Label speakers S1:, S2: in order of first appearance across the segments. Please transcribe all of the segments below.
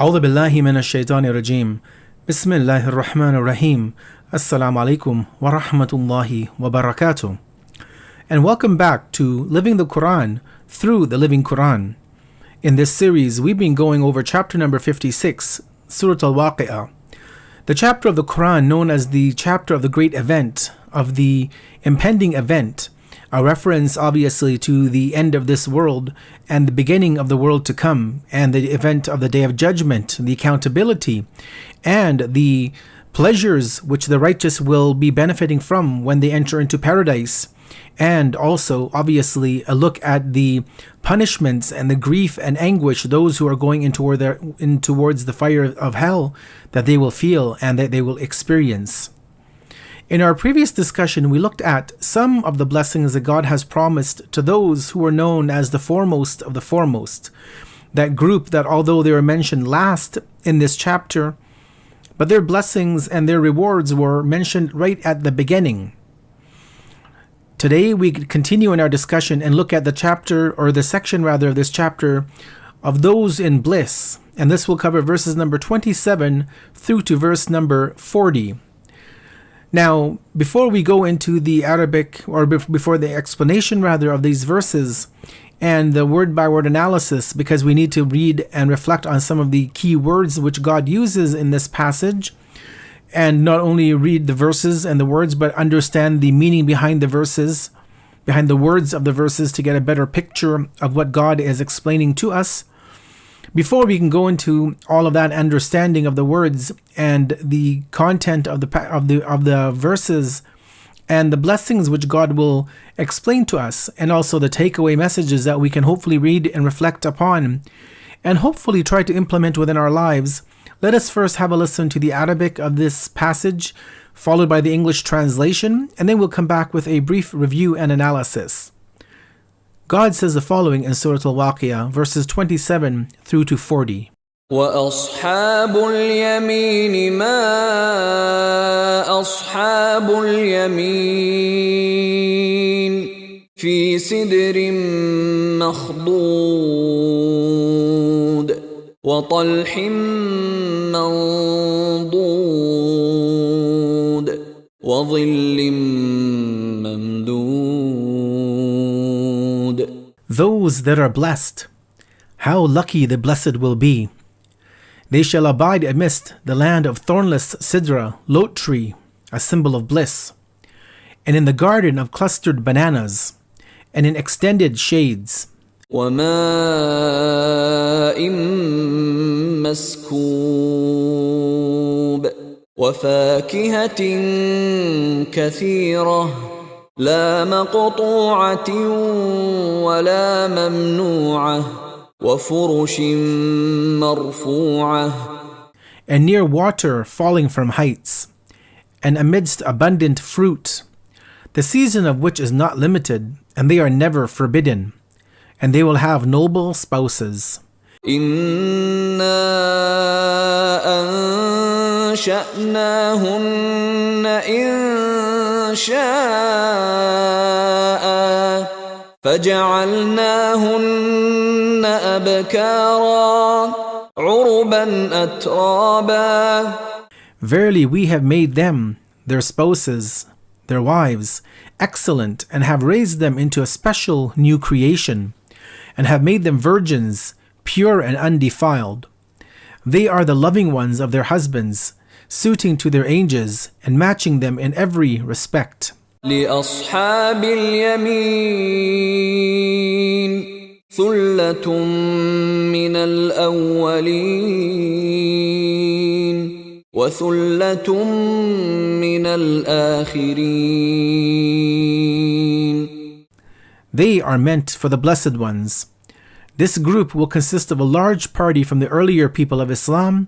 S1: أعوذ بالله من الشيطان الرجيم بسم الله الرحمن الرحيم Assalamu alaikum wa rahmatullahi wa barakatuh. And welcome back to Living the Quran through the Living Quran. In this series, we've been going over chapter number 56, Surah al-Waqiyah, the chapter of the Quran known as the chapter of the great event, of the impending event, a reference obviously to the end of this world and the beginning of the world to come, and the event of the Day of Judgment, the accountability, and the pleasures which the righteous will be benefiting from when they enter into paradise, and also obviously a look at the punishments and the grief and anguish those who are going in towards the fire of hell that they will feel and that they will experience. In our previous discussion, we looked at some of the blessings that God has promised to those who are known as the foremost of the foremost, that group that although they were mentioned last in this chapter, but their blessings and their rewards were mentioned right at the beginning. Today we continue in our discussion and look at the chapter, or the section rather of this chapter, of those in bliss, and this will cover verses number 27 through to verse number 40. Now, before we go into the Arabic, or before the explanation rather of these verses and the word-by-word analysis, because we need to read and reflect on some of the key words which God uses in this passage, and not only read the verses and the words, but understand the meaning behind the verses, behind the words of the verses, to get a better picture of what God is explaining to us. Before we can go into all of that understanding of the words and the content of the verses and the blessings which God will explain to us, and also the takeaway messages that we can hopefully read and reflect upon and hopefully try to implement within our lives, let us first have a listen to the Arabic of this passage, followed by the English translation, and then we'll come back with a brief review and analysis. God says the following in Surah al-Waqiyah, verses 27 through to 40.
S2: وَأَصْحَابُ الْيَمِينِ مَا أَصْحَابُ الْيَمِينِ فِي سِدْرٍ مَّخْضُودٍ وَطَلْحٍ مَّنضُودٍ وَظِلٍّ مَّمْدُودٍ.
S1: Those that are blessed, how lucky the blessed will be. They shall abide amidst the land of thornless sidra, lot tree, a symbol of bliss, and in the garden of clustered bananas, and in extended shades.
S2: وَمَاءٍ مَّسْكُوبٍ وَفَاكِهَةٍ كَثِيرَةٍ لَا مَقْطُوعَةٍ وَلَا مَمْنُوعَةٍ وَفُرُشٍ مَّرْفُوعَةٍ.
S1: And near water falling from heights, and amidst abundant fruit, the season of which is not limited, and they are never forbidden, and they will have noble spouses.
S2: إِنَّا أَنشَأْنَاهُنَّ إِنشَاءً فَجَعَلْنَاهُنَّ أَبْكَارًا عُرُبًا أَتْرَابًا.
S1: Verily we have made them, their spouses, their wives, excellent, and have raised them into a special new creation, and have made them virgins, pure and undefiled. They are the loving ones of their husbands, suiting to their ages and matching them in every respect.
S2: لِأَصْحَابِ الْيَمِينِ ثُلَّةٌ مِّنَ الْأَوَّلِينَ وَثُلَّةٌ مِّنَ الْآخِرِينَ.
S1: They are meant for the blessed ones. This group will consist of a large party from the earlier people of Islam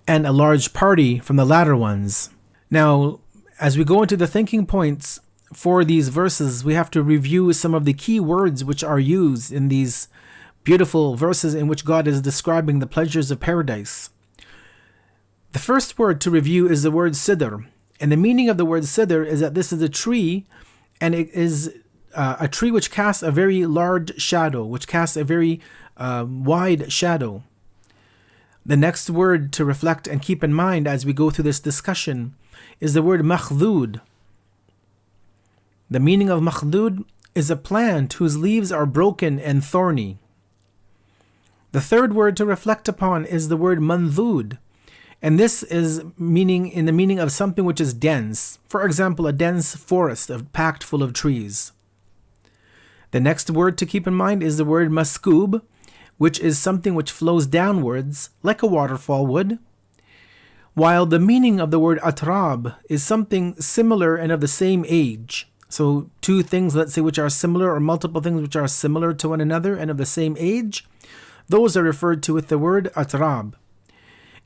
S1: and a large party from the latter ones. Now, as we go into the thinking points for these verses, we have to review some of the key words which are used in these beautiful verses in which God is describing the pleasures of paradise. The first word to review is the word sidr, and the meaning of the word sidr is that this is a tree, and it is a tree which casts a very large shadow, which casts a very wide shadow. The next word to reflect and keep in mind as we go through this discussion is the word makhdud. The meaning of makhdud is a plant whose leaves are broken and thorny. The third word to reflect upon is the word mandud, and this is in the meaning of something which is dense. For example, a dense forest packed full of trees. The next word to keep in mind is the word maskub, which is something which flows downwards like a waterfall would, while the meaning of the word atrab is something similar and of the same age. So two things, let's say, which are similar, or multiple things which are similar to one another and of the same age, those are referred to with the word atrab.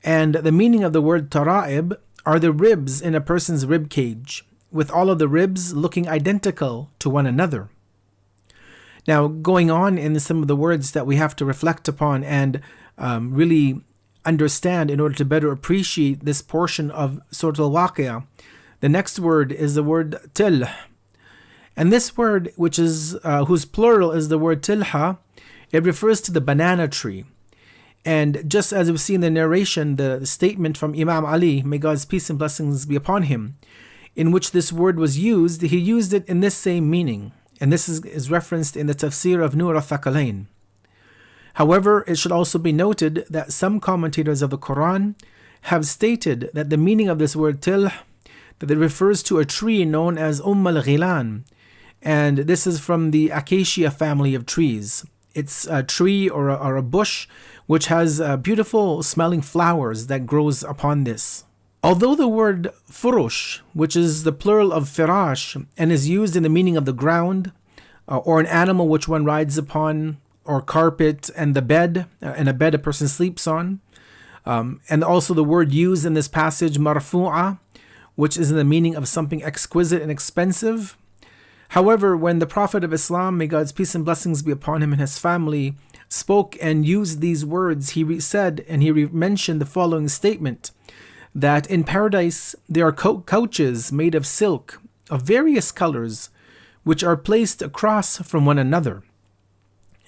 S1: And the meaning of the word tara'ib are the ribs in a person's rib cage, with all of the ribs looking identical to one another. Now, going on in some of the words that we have to reflect upon and really understand in order to better appreciate this portion of Surah al-Waqiyah, the next word is the word til. And this word, which is whose plural is the word tilha, it refers to the banana tree. And just as we see in the narration, the statement from Imam Ali, may God's peace and blessings be upon him, in which this word was used, he used it in this same meaning. And this is referenced in the tafsir of Nur al-Thaqalain. However, it should also be noted that some commentators of the Quran have stated that the meaning of this word tilh, that it refers to a tree known as al-Ghilan, and this is from the acacia family of trees. It's a tree or a bush which has beautiful smelling flowers that grows upon this. Although the word furush, which is the plural of firash and is used in the meaning of the ground or an animal which one rides upon, or carpet and the bed, and a bed a person sleeps on, and also the word used in this passage marfu'a, which is in the meaning of something exquisite and expensive. However, when the Prophet of Islam, may God's peace and blessings be upon him and his family, spoke and used these words, he mentioned the following statement, that in paradise there are couches made of silk of various colors, which are placed across from one another.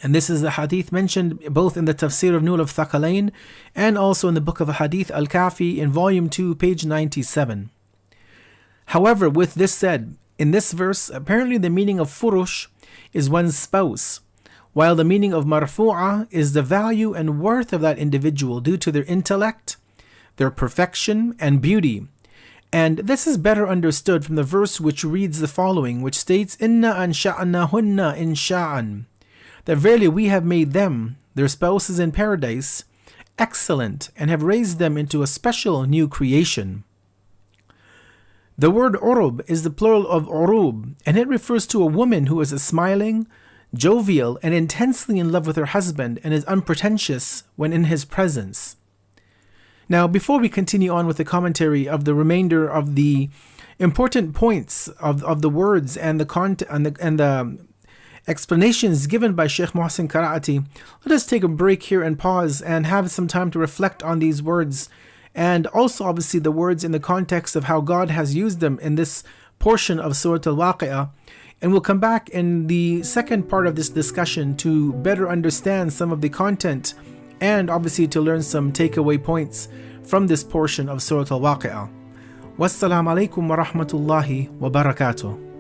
S1: And this is the hadith mentioned both in the tafsir of Nur al-Thaqalain and also in the book of Hadith al-Kafi in volume 2, page 97. However, with this said, in this verse, apparently the meaning of furush is one's spouse, while the meaning of marfu'a is the value and worth of that individual due to their intellect, their perfection, and beauty. And this is better understood from the verse which reads the following, which states, Inna ansha'nahunna insha'an, that verily we have made them, their spouses in paradise, excellent, and have raised them into a special new creation. The word urub is the plural of urub, and it refers to a woman who is smiling, jovial, and intensely in love with her husband and is unpretentious when in his presence. Now, before we continue on with the commentary of the remainder of the important points of the words and the explanations given by Sheikh Mohsin Karaati, let us take a break here and pause and have some time to reflect on these words, and also obviously the words in the context of how God has used them in this portion of Surah al-Waqiyah. And we'll come back in the second part of this discussion to better understand some of the content and obviously to learn some takeaway points from this portion of Surah al-Waqiyah. Wassalamu alaikum wa rahmatullahi wa barakatuh.